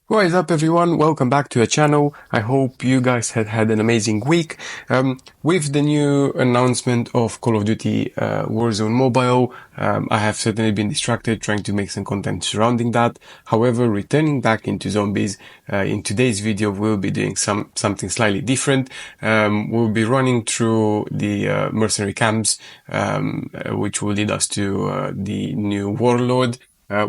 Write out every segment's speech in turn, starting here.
What is up, everyone? Welcome back to the channel. I hope you guys had an amazing week. With the new announcement of Call of Duty Warzone Mobile, I have certainly been distracted trying to make some content surrounding that. However, returning back into zombies, in today's video, we'll be doing something slightly different. We'll be running through the Mercenary Camps, which will lead us to the new Warlord,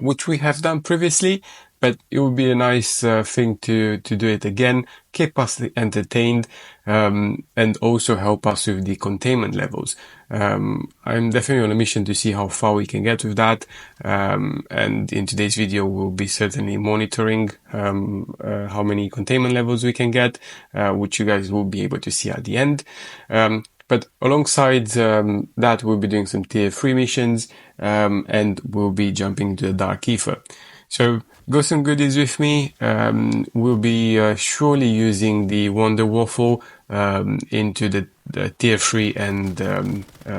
which we have done previously. But it would be a nice thing to do it again, keep us entertained, and also help us with the containment levels. I'm definitely on a mission to see how far we can get with that. And in today's video, we'll be certainly monitoring how many containment levels we can get, which you guys will be able to see at the end. But alongside that, we'll be doing some tier 3 missions, and we'll be jumping into the Dark Aether. So go some goodies with me. We'll be surely using the Wonder Waffle into the tier 3 and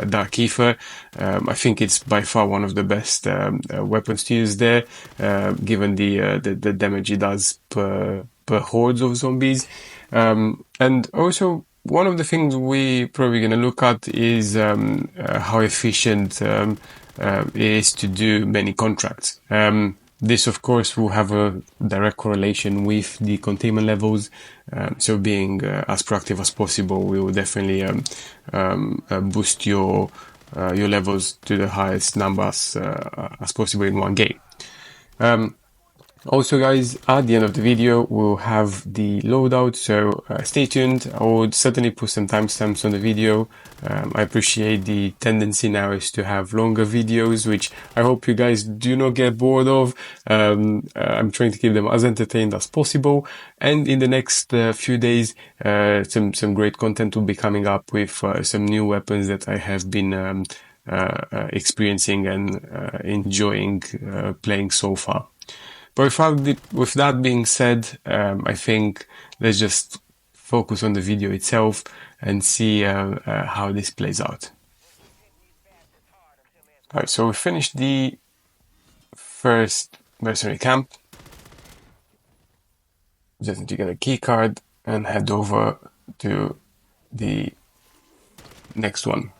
Dark Aether. I think it's by far one of the best weapons to use there, given the damage it does per hordes of zombies. And also, one of the things we're probably going to look at is how efficient it is to do many contracts. This, of course, will have a direct correlation with the containment levels. So being as proactive as possible will definitely boost your levels to the highest numbers as possible in one game. Also, guys, at the end of the video, we'll have the loadout, so stay tuned. I would certainly put some timestamps on the video. I appreciate the tendency now is to have longer videos, which I hope you guys do not get bored of. I'm trying to keep them as entertained as possible. And in the next few days, some great content will be coming up with some new weapons that I have been experiencing and enjoying playing so far. But with that being said, I think let's just focus on the video itself and see how this plays out. Alright, so we finished the first Mercenary Camp. Just need to get a key card and head over to the next one.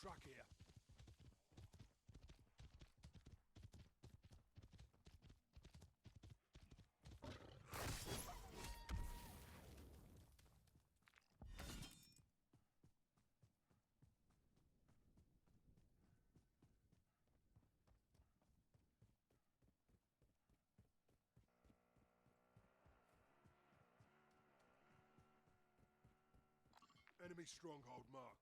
Track here. Enemy stronghold marked.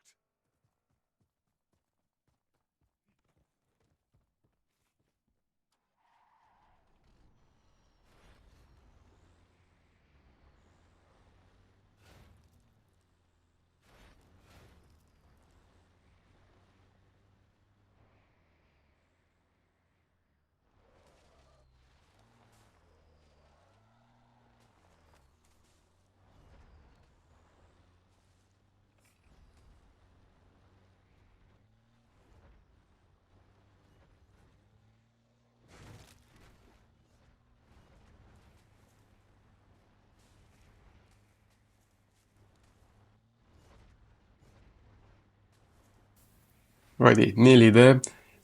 Righty, nearly there.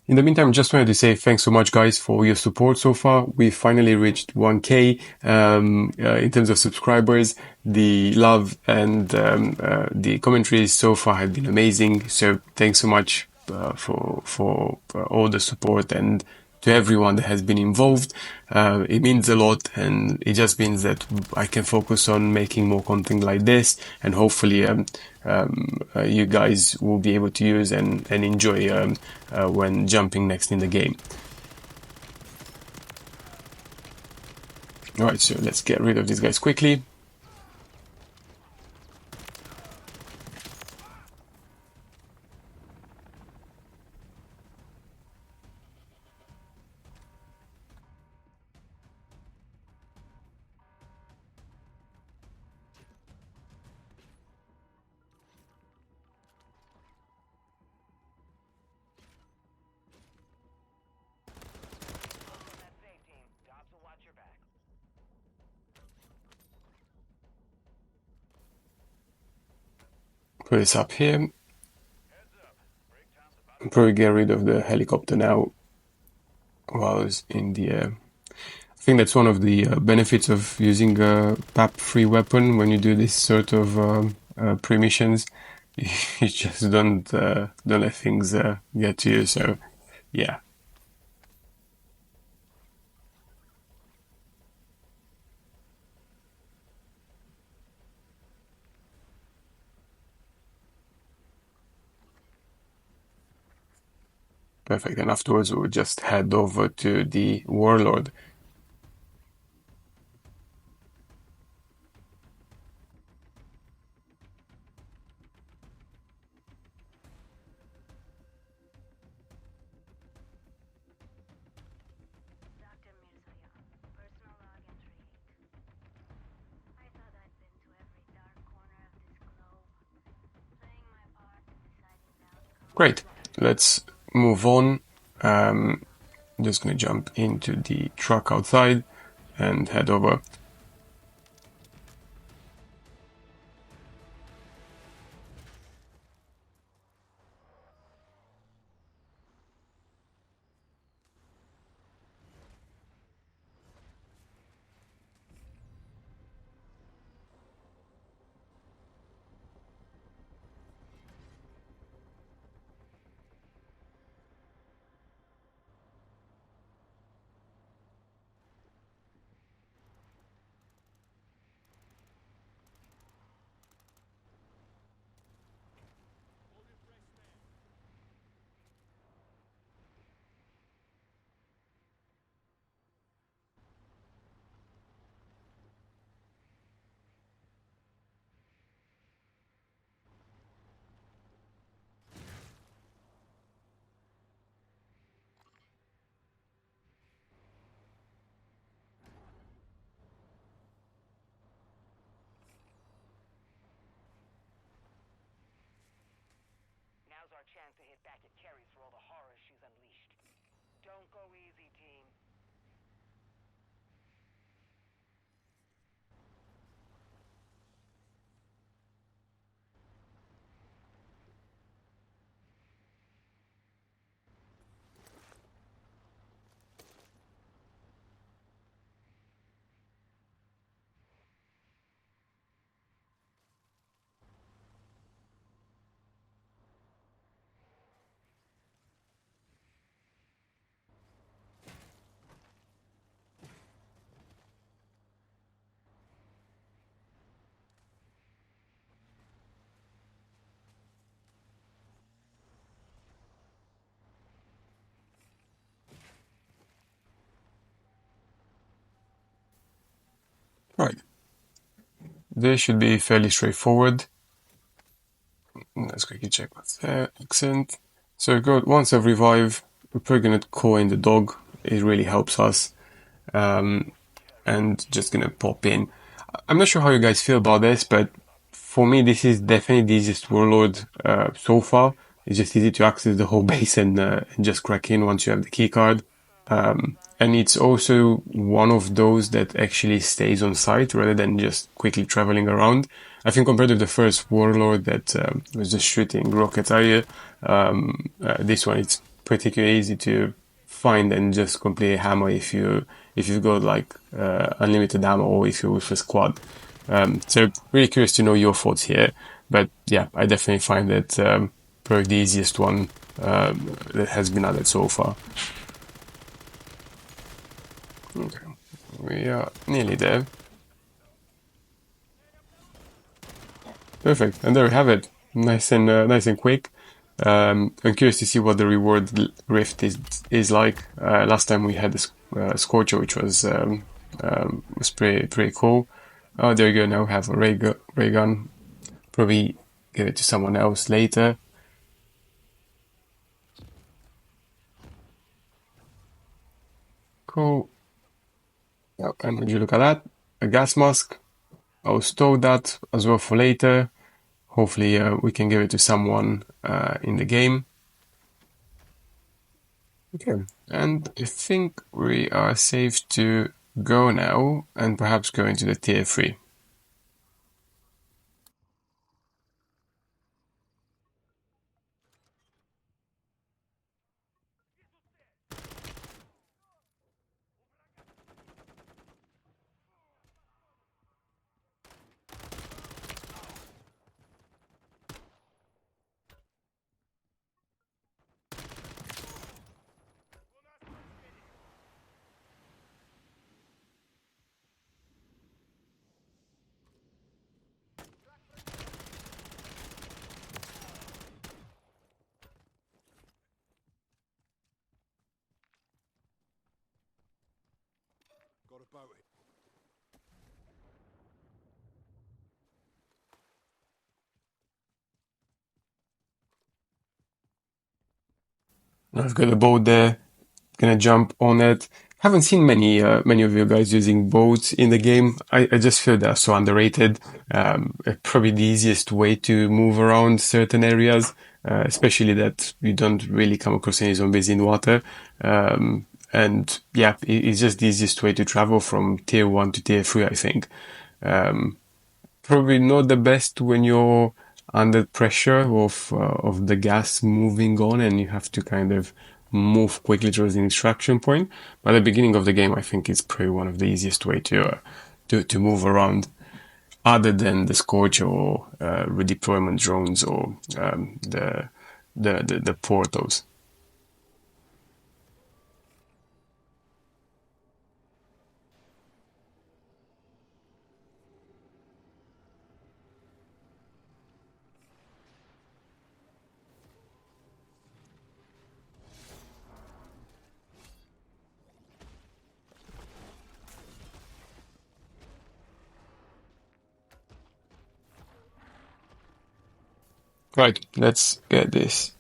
In the meantime, just wanted to say thanks so much, guys, for your support so far. We finally reached 1K in terms of subscribers. The love and the commentaries so far have been amazing. So thanks so much for all the support and to everyone that has been involved. It means a lot, and it just means that I can focus on making more content like this, and hopefully you guys will be able to use and enjoy when jumping next in the game. Alright, so let's get rid of these guys quickly. Put this up here. Probably get rid of the helicopter now while it's in the air. I think that's one of the benefits of using a PAP-free weapon when you do this sort of pre-missions. You just don't let things get to you. So, yeah. Perfect. And afterwards, we'll just head over to the Warlord. Great. Let's move on. I'm just going to jump into the truck outside and head over. Now's our chance to hit back at Keres for all the horrors she's unleashed. Don't go easy, team. Right. This should be fairly straightforward. Let's quickly check what's there. Excellent. So once I revive, we're probably going to call in the dog. It really helps us. And just going to pop in. I'm not sure how you guys feel about this, but for me, this is definitely the easiest Warlord so far. It's just easy to access the whole base and just crack in once you have the keycard. And it's also one of those that actually stays on site rather than just quickly traveling around. I think compared to the first Warlord that was just shooting rockets at you, this one it's particularly easy to find and just completely hammer if you've got like unlimited ammo or if you're with a squad. So really curious to know your thoughts here. But yeah, I definitely find that probably the easiest one that has been added so far. Okay, we are nearly there. Perfect, and there we have it. Nice and quick. I'm curious to see what the reward rift is like. Last time we had the Scorcher, which was Was pretty cool. Oh, there you go. Now we have a ray gun. Probably give it to someone else later. Cool. Oh, and would you look at that? A gas mask. I'll store that as well for later. Hopefully we can give it to someone in the game. Okay, and I think we are safe to go now and perhaps go into the tier 3. Got a boat here. I've got a boat there, gonna jump on it. Haven't seen many of you guys using boats in the game. I just feel they're so underrated. Probably the easiest way to move around certain areas, especially that you don't really come across any zombies in water. And yeah, it's just the easiest way to travel from tier 1 to tier 3, I think. Probably not the best when you're under pressure of the gas moving on and you have to kind of move quickly towards the extraction point. But at the beginning of the game, I think it's probably one of the easiest way to move around, other than the Scorch or redeployment drones or the portals. Right, let's get this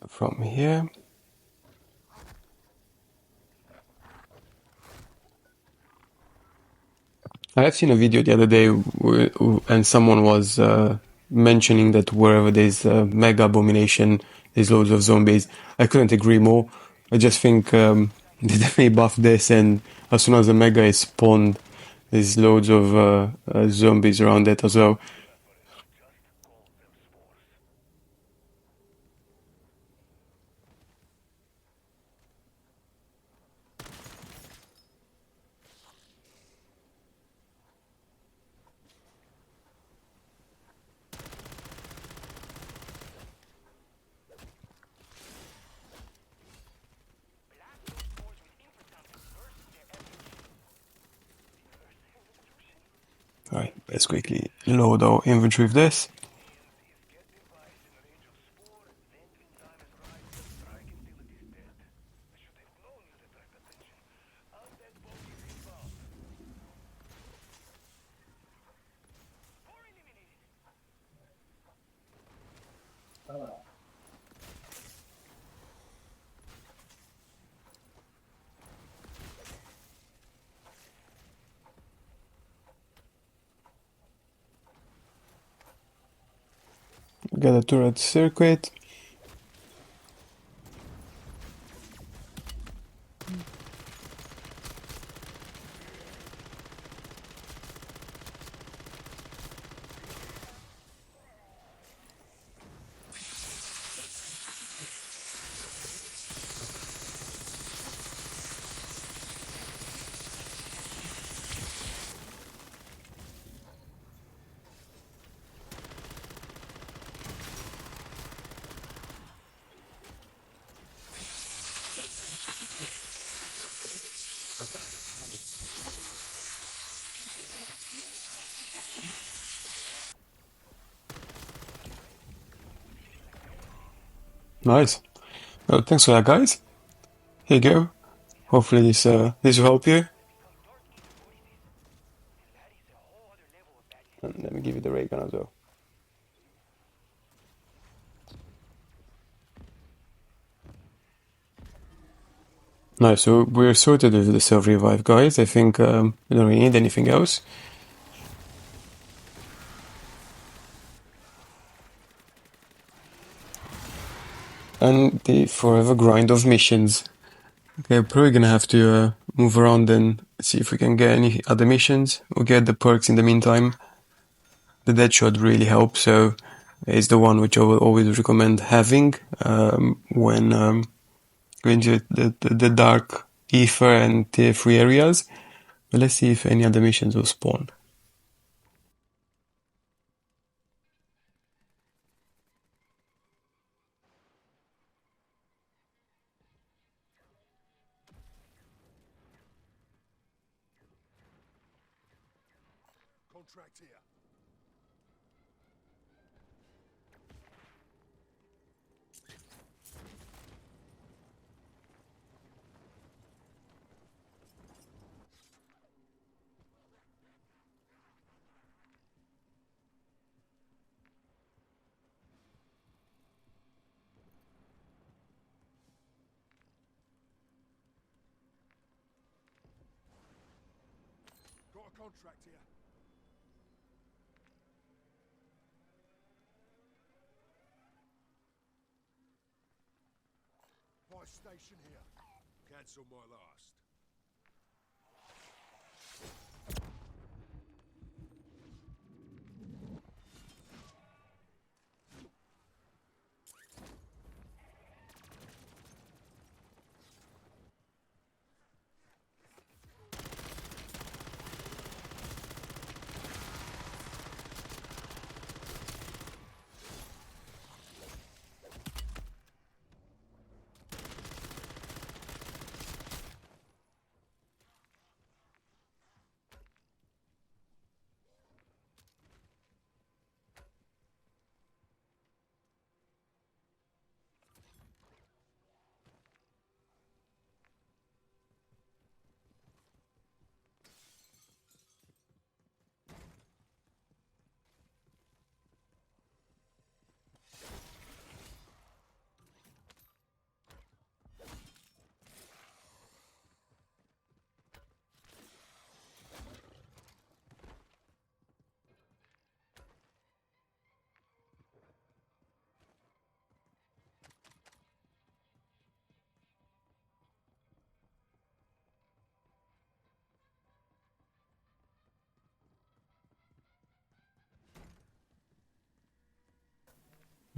from here. I have seen a video the other day and someone was mentioning that wherever there's a mega abomination, there's loads of zombies. I couldn't agree more. I just think they definitely buff this, and as soon as the mega is spawned, there's loads of zombies around it as well. Alright, let's quickly load our inventory with this. Got a turret circuit. Nice. Well, thanks for that, guys. Here you go. Hopefully this will help you. And let me give you the ray gun as well. Nice, so we're sorted with the self-revive, guys. I think we don't really need anything else. And the forever grind of missions. Okay, probably gonna have to move around and see if we can get any other missions. We'll get the perks in the meantime. The Deadshot really helps, so it's the one which I will always recommend having when going to the Dark Aether and Tier 3 areas. But let's see if any other missions will spawn. Contract here. Got a contract here. Buy station here. Cancel my last.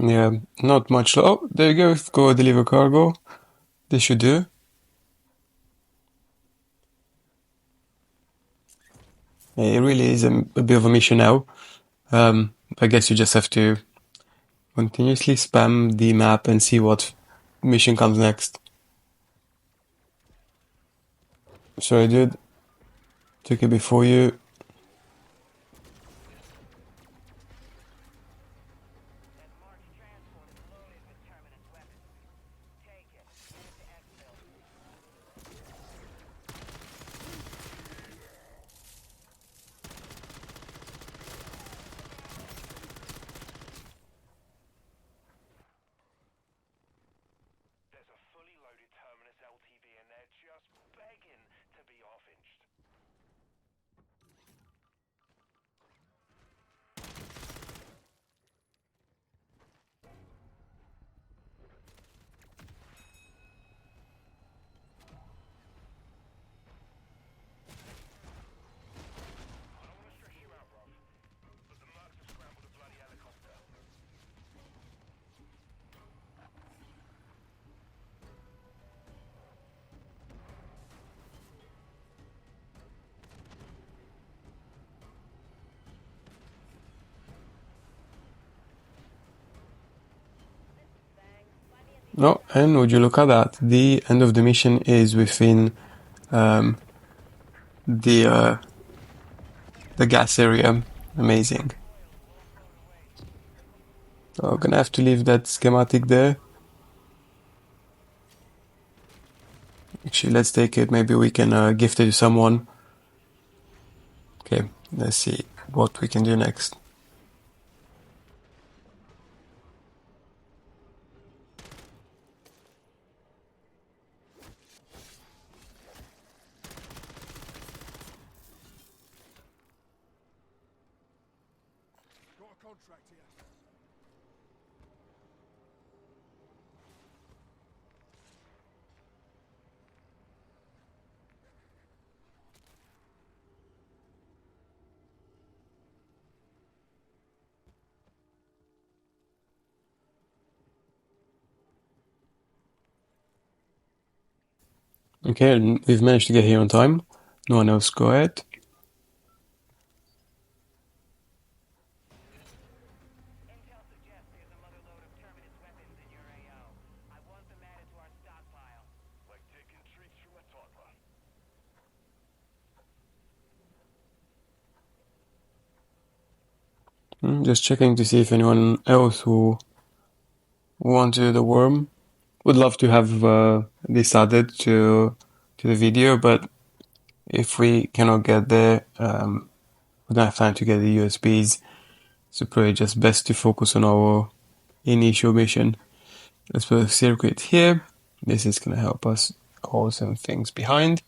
Yeah, not much. Oh, there you go. Go deliver cargo. This should do. Yeah, it really is a bit of a mission now. I guess you just have to continuously spam the map and see what mission comes next. Sorry, dude. Took it before you. That marked transport is loaded with terminus weapons. Take it. Get it to exfil. There's a fully loaded terminus LTV in there just begging to be off-inched. I don't want to stress you out, bruv, but the mercs have scrambled a bloody helicopter. No, and would you look at that? The end of the mission is within um, the gas area. Amazing. So I'm gonna have to leave that schematic there. Actually, let's take it. Maybe we can gift it to someone. Okay, let's see what we can do next. Got a contract here. Okay, and we've managed to get here on time. No one else go ahead. Intel suggests there's another load of terminus weapons in your AO. I want them added to our stockpile. Like taking treats from a toddler. Just checking to see if anyone else who wants to do the worm would love to have this added to the video, but if we cannot get there, we don't have time to get the USBs, so probably just best to focus on our initial mission. Let's put a circuit here. This is going to help us hold some things behind.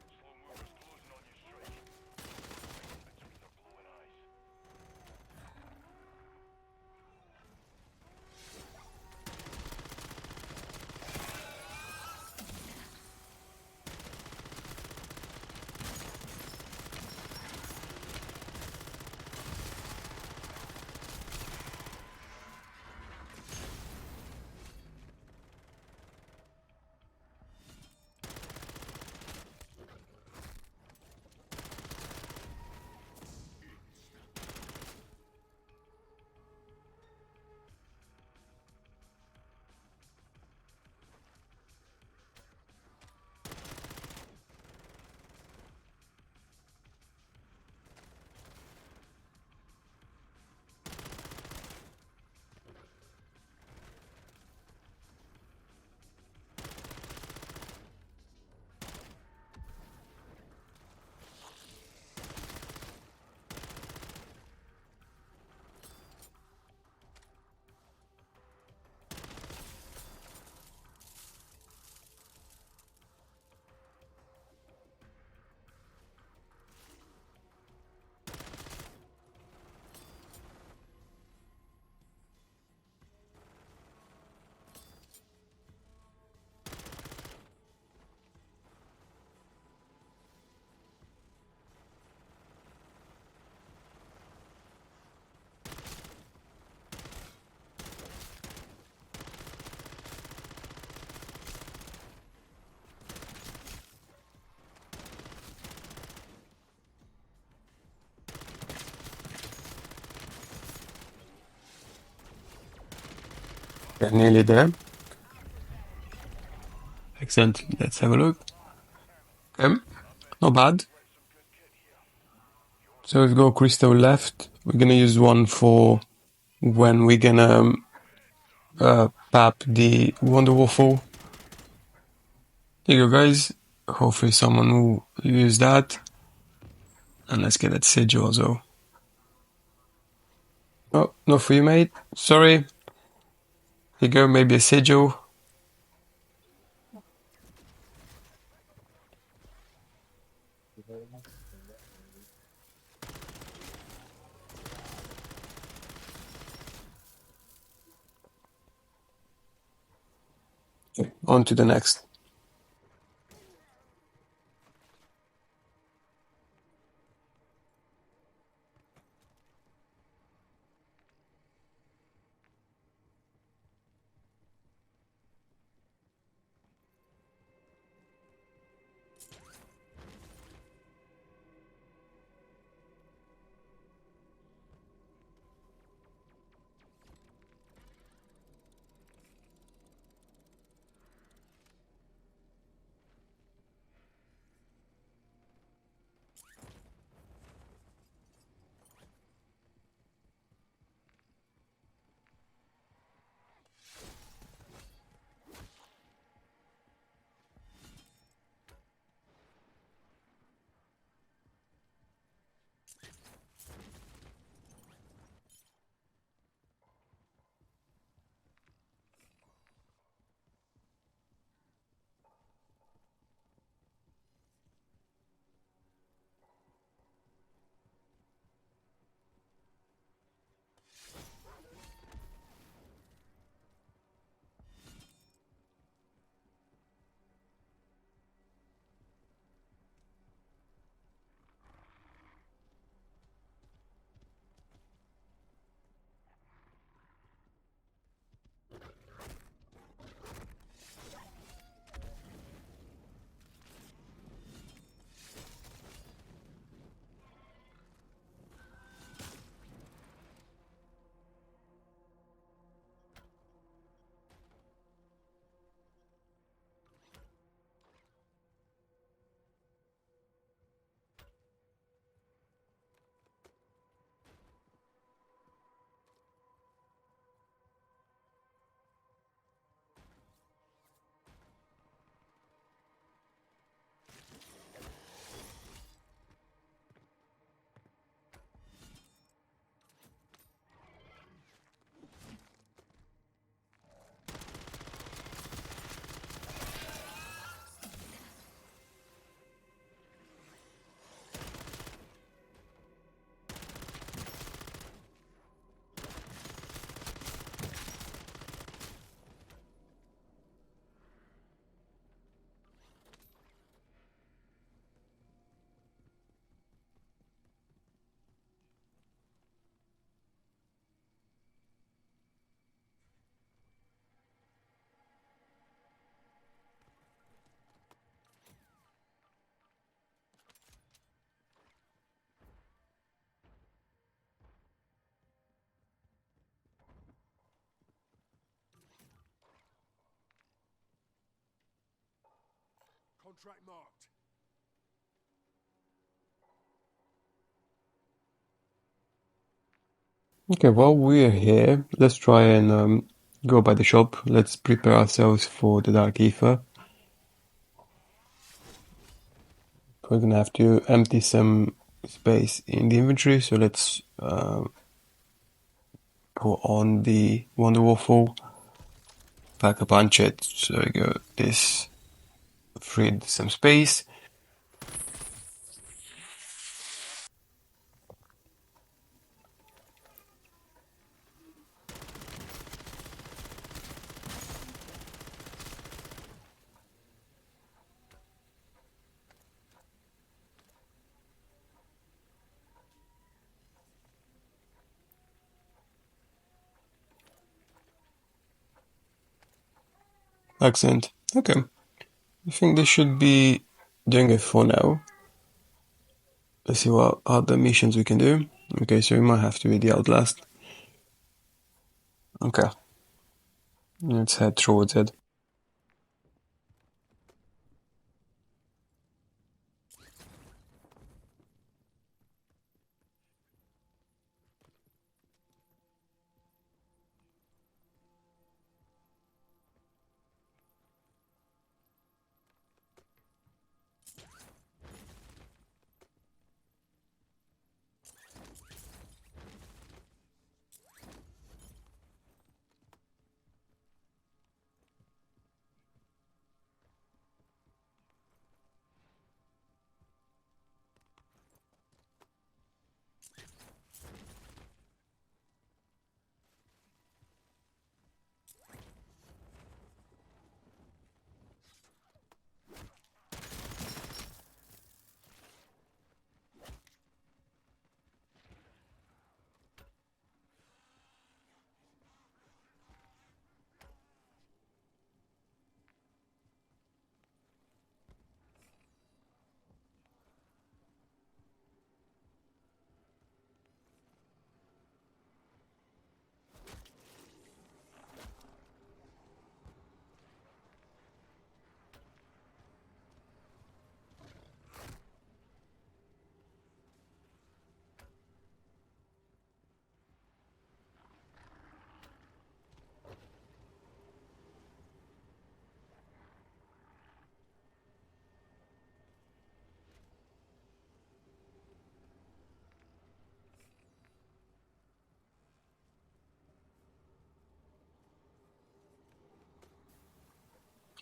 Slow movers closing on your strike. Between their glowing eyes. We're nearly there. Excellent. Let's have a look. Okay, not bad. So we've got crystal left. We're gonna use one for when we're gonna pap the Wonder Waffle. There you go, guys. Hopefully someone will use that. And let's get that sigil also. Oh, not for you, mate. Sorry. Here you go, maybe a sigil. On to the next. Contract marked. Okay, while we're here, let's try and go by the shop. Let's prepare ourselves for the Dark Aether. We're gonna have to empty some space in the inventory, so let's put on the Wonder Waffle, pack a punch it, so we go this, freed some space. Excellent. Okay, I think this should be doing it for now. Let's see what other missions we can do. Okay, so we might have to be the Outlast. Okay, let's head towards it.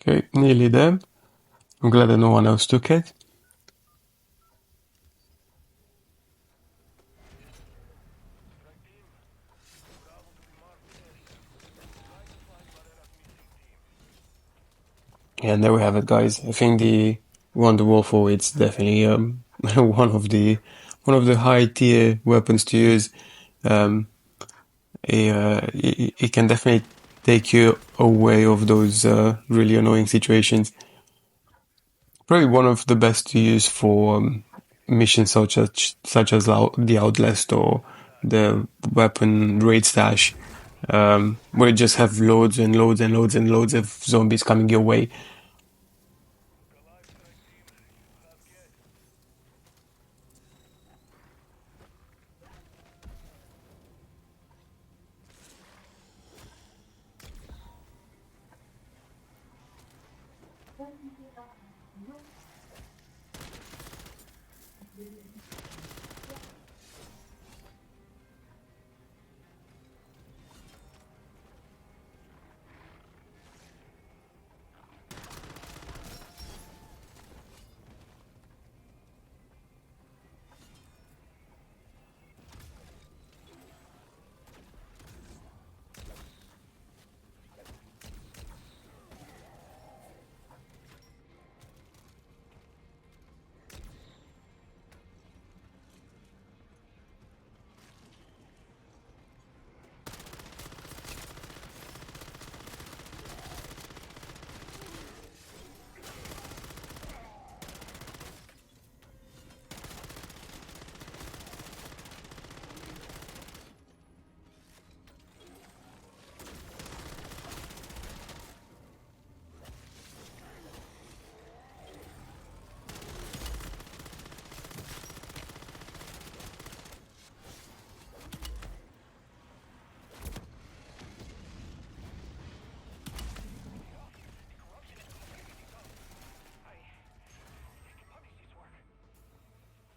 Okay, nearly there. I'm glad that no one else took it. Yeah, and there we have it, guys. I think the Wonder Waffle, it's definitely one of the high tier weapons to use. It can definitely take you away of those really annoying situations. Probably one of the best to use for missions such as the Outlast or the weapon raid stash, where you just have loads and loads and loads and loads of zombies coming your way.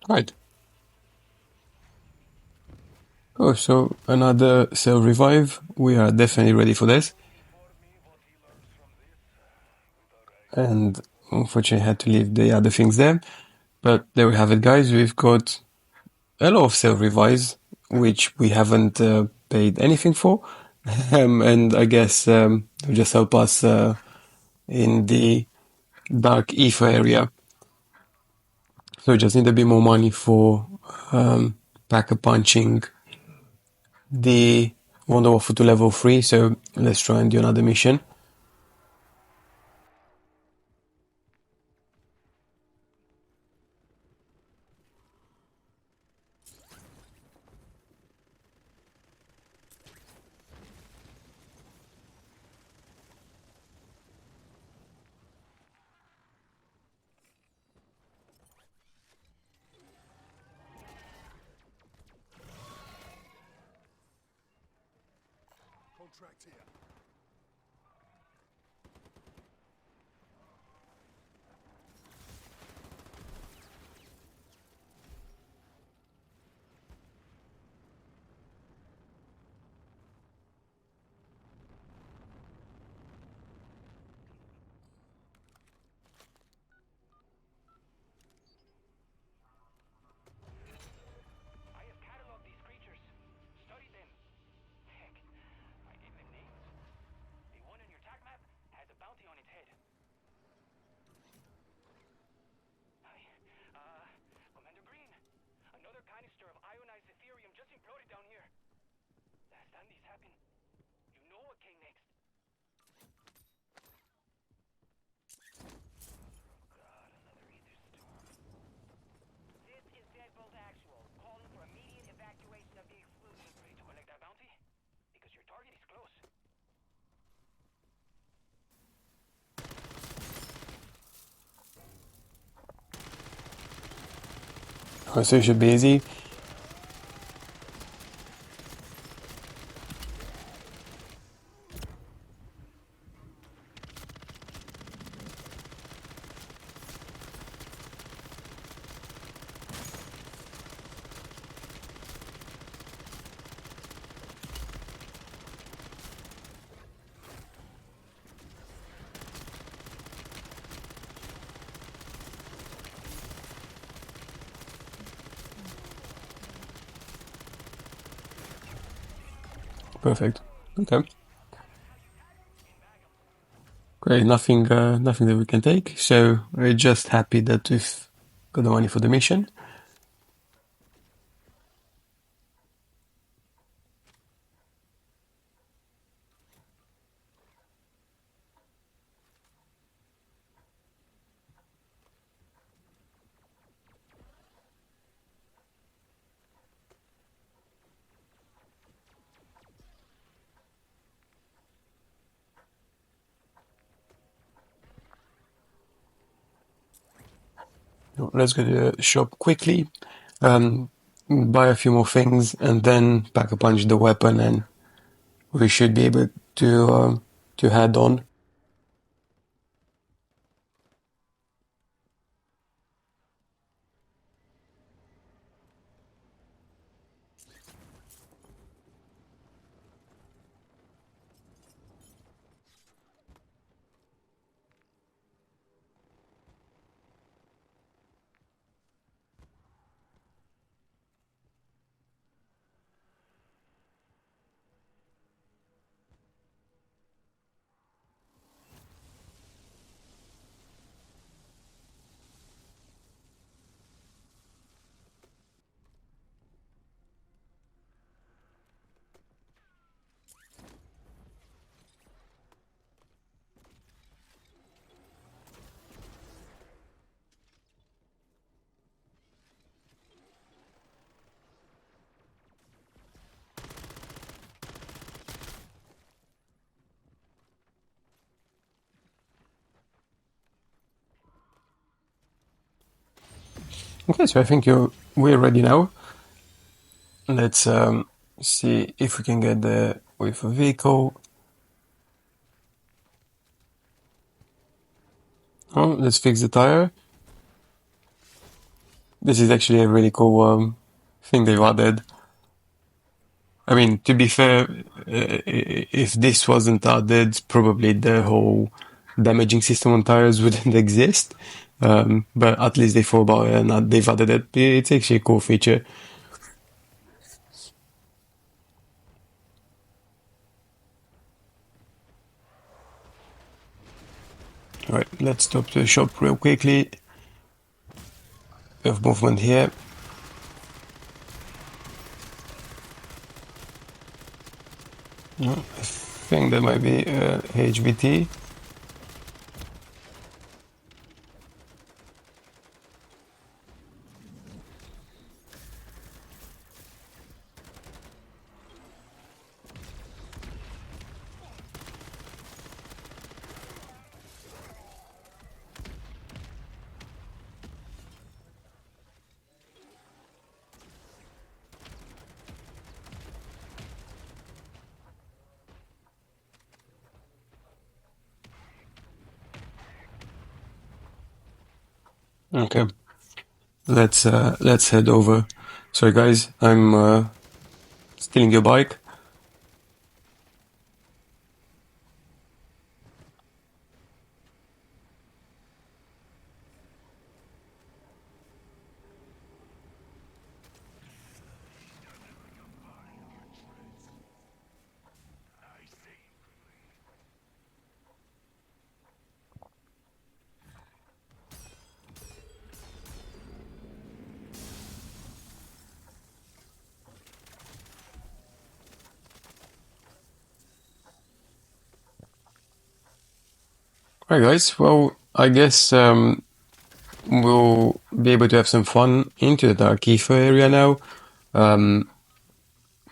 Right. Oh, so another cell revive. We are definitely ready for this. And unfortunately, I had to leave the other things there. But there we have it, guys. We've got a lot of cell revives, which we haven't paid anything for. And I guess they'll just help us in the Dark Aether area. So we just need a bit more money for packer punching the Wonder Waffle to level 3. So let's try and do another mission. Contract here. I have cataloged these creatures, studied them. Heck, I gave them names. The one on your attack map has a bounty on its head. Hi. Commander Green. Another canister of ionized Ethereum just imploded down here. Last time these happened, you know what came next. God, another ether storm. This is Deadbolt Actual, calling for immediate evacuation of the exclusive. Ready to collect that bounty? Because your target is close. Oh, so it should be easy. Perfect. Okay. Great. Nothing that we can take. So we're just happy that we've got the money for the mission. Let's go to the shop quickly, buy a few more things, and then pack a punch the weapon, and we should be able to head on. Okay, so I think we're ready now. Let's see if we can get there with a vehicle. Oh, let's fix the tire. This is actually a really cool thing they've added. I mean, to be fair, if this wasn't added, probably the whole damaging system on tires wouldn't exist. But at least they thought about it and they've added it. It's actually a cool feature. Alright, let's stop the shop real quickly. We have movement here. I think there might be HBT. Okay, let's head over. Sorry guys, I'm stealing your bike. Right guys, well, I guess we'll be able to have some fun into the Dark Aether area now.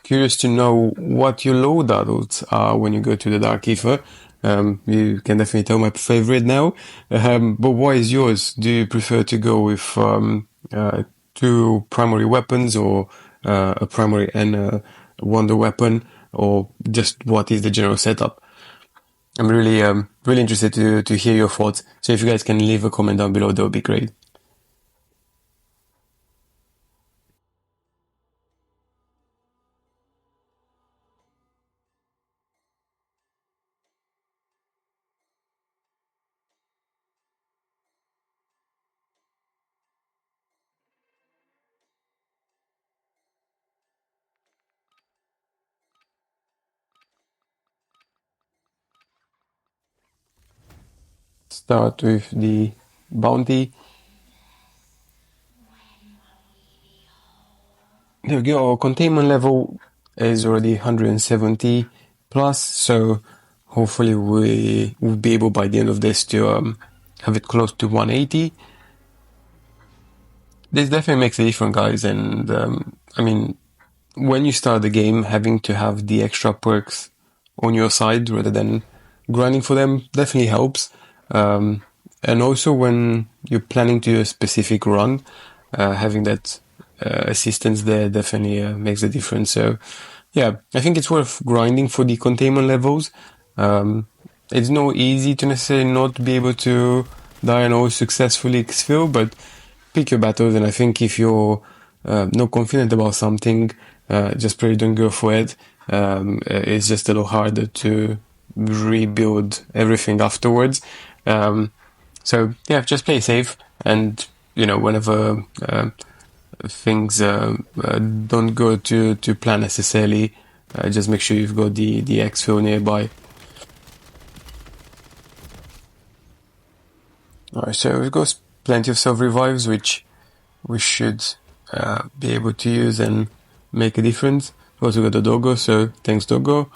Curious to know what your loadouts are when you go to the Dark Aether. You can definitely tell my favorite now. But what is yours? Do you prefer to go with two primary weapons or a primary and a wonder weapon, or just what is the general setup? I'm really interested to hear your thoughts. So if you guys can leave a comment down below, that would be great. Start with the bounty. There we go. Our containment level is already 170 plus, so hopefully we will be able by the end of this to have it close to 180. This definitely makes a difference, guys, and I mean, when you start the game, having to have the extra perks on your side rather than grinding for them definitely helps. And also when you're planning to do a specific run, having that assistance there definitely makes a difference. So yeah, I think it's worth grinding for the containment levels. It's not easy to necessarily not be able to die and always successfully exfil, but pick your battles, and I think if you're not confident about something, just probably don't go for it. It's just a little harder to rebuild everything afterwards. So yeah, just play safe, and you know, whenever things don't go to plan necessarily, just make sure you've got the exfil nearby. Alright, so we've got plenty of self revives, which we should be able to use and make a difference. We also got the doggo, so thanks doggo.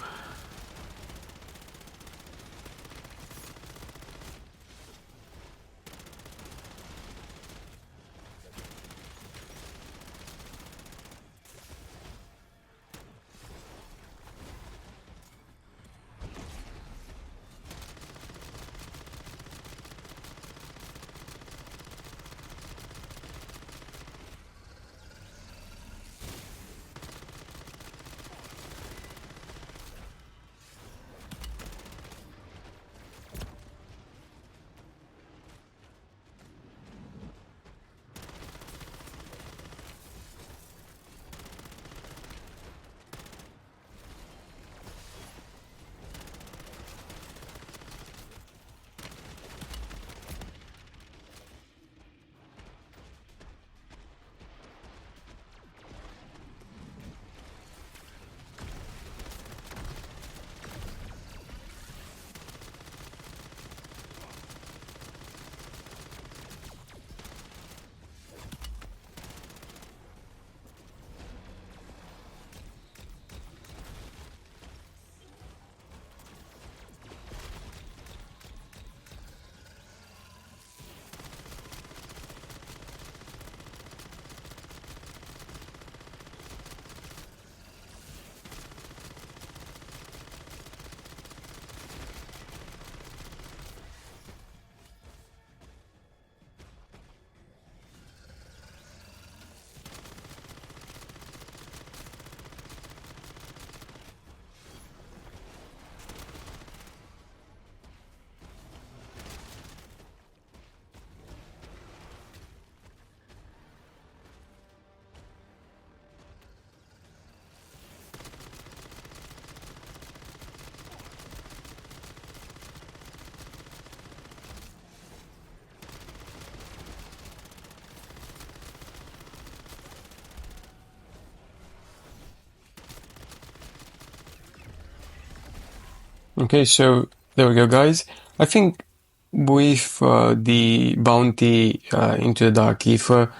Okay, so there we go, guys. I think with the bounty into the Dark Aether,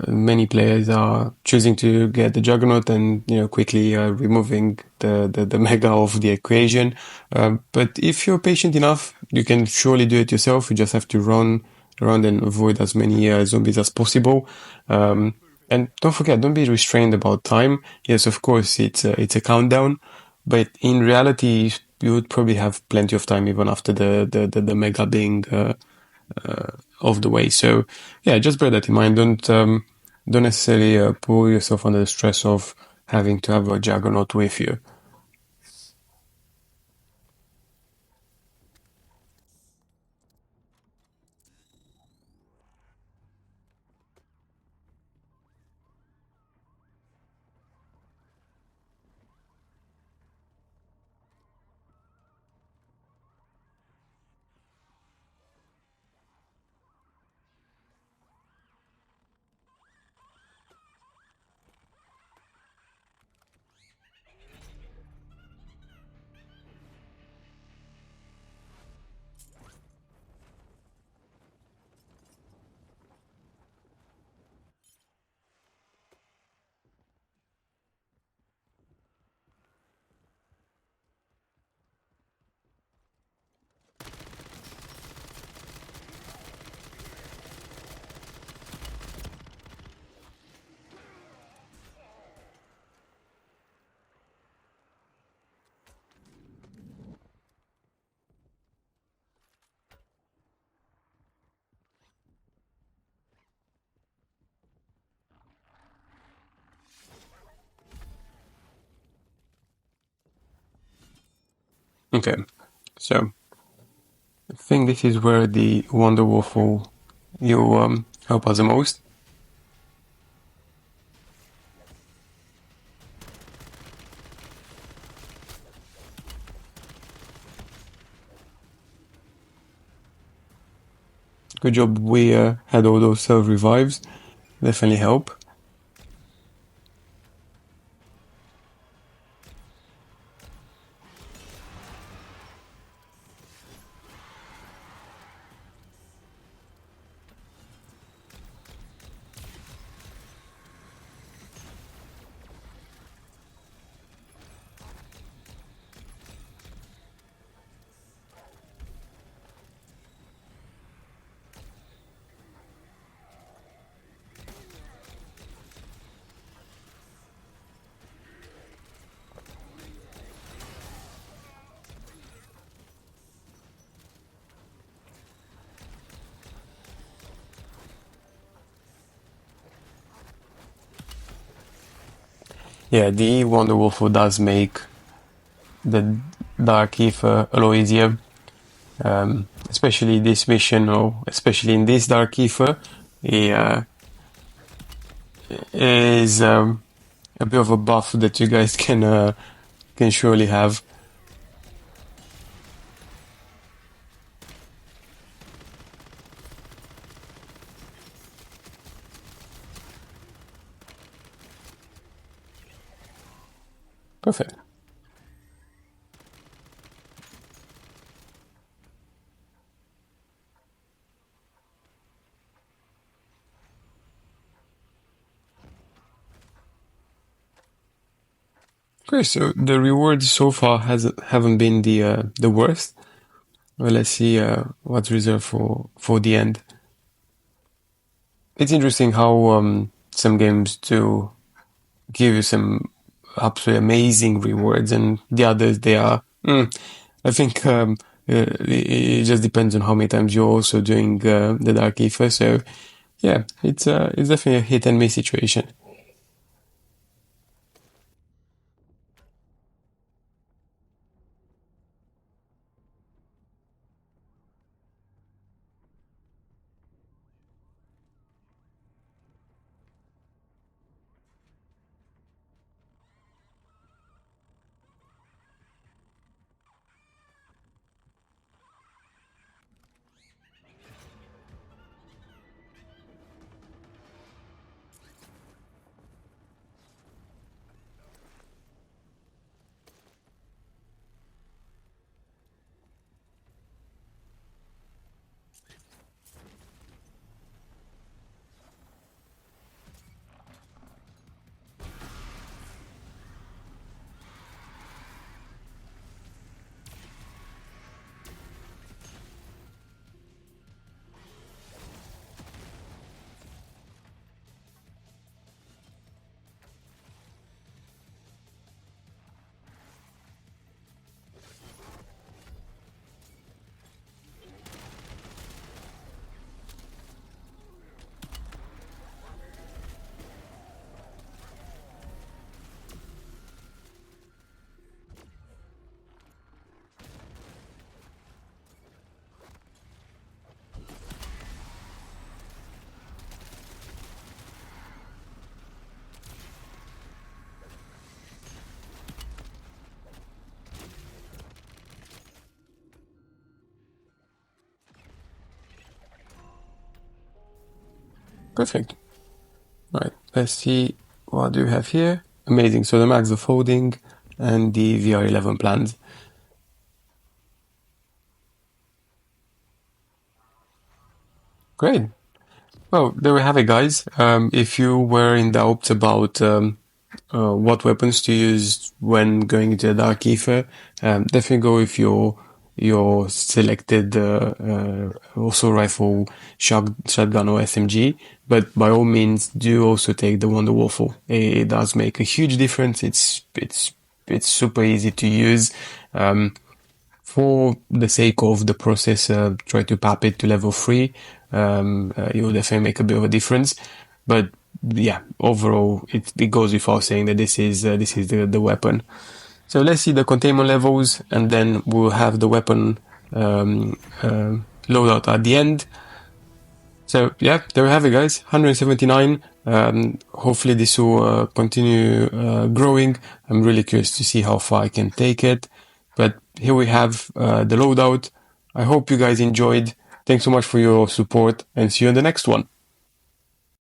many players are choosing to get the Juggernaut and quickly removing the Mega of the equation. But if you're patient enough, you can surely do it yourself. You just have to run around and avoid as many zombies as possible. And don't forget, don't be restrained about time. Yes, of course, it's a countdown. But in reality, you would probably have plenty of time even after the mega being off the way. So yeah, just bear that in mind. Don't necessarily pull yourself under the stress of having to have a juggernaut with you. Okay, so I think this is where the Wonder Waffle you help us the most. Good job we had all those self revives. Definitely help. Yeah, the Wonder Waffle does make the Dark Aether a lot easier. Especially this mission, or especially in this Dark Aether, is a bit of a buff that you guys can surely have. Perfect. Okay, so the rewards so far haven't been the worst. Well, let's see what's reserved for the end. It's interesting how some games do give you some absolutely amazing rewards, and the others they are. I think it just depends on how many times you're also doing the Dark Aether. So yeah, it's definitely a hit and miss situation. Perfect. Right, let's see what do we have here. Amazing. So the max of holding and the VR11 plans. Great. Well, there we have it, guys. If you were in doubt about what weapons to use when going into the Dark Aether, definitely go with your selected also rifle, shotgun, or SMG. But by all means, do also take the Wonder Waffle. It does make a huge difference. It's super easy to use. For the sake of the processor, try to pap it to level 3. It will definitely make a bit of a difference. But yeah, overall, it goes without saying that this is the weapon. So let's see the containment levels, and then we'll have the weapon loadout at the end. So yeah, there we have it, guys. 179. Hopefully this will continue growing. I'm really curious to see how far I can take it. But here we have the loadout. I hope you guys enjoyed. Thanks so much for your support, and see you in the next one.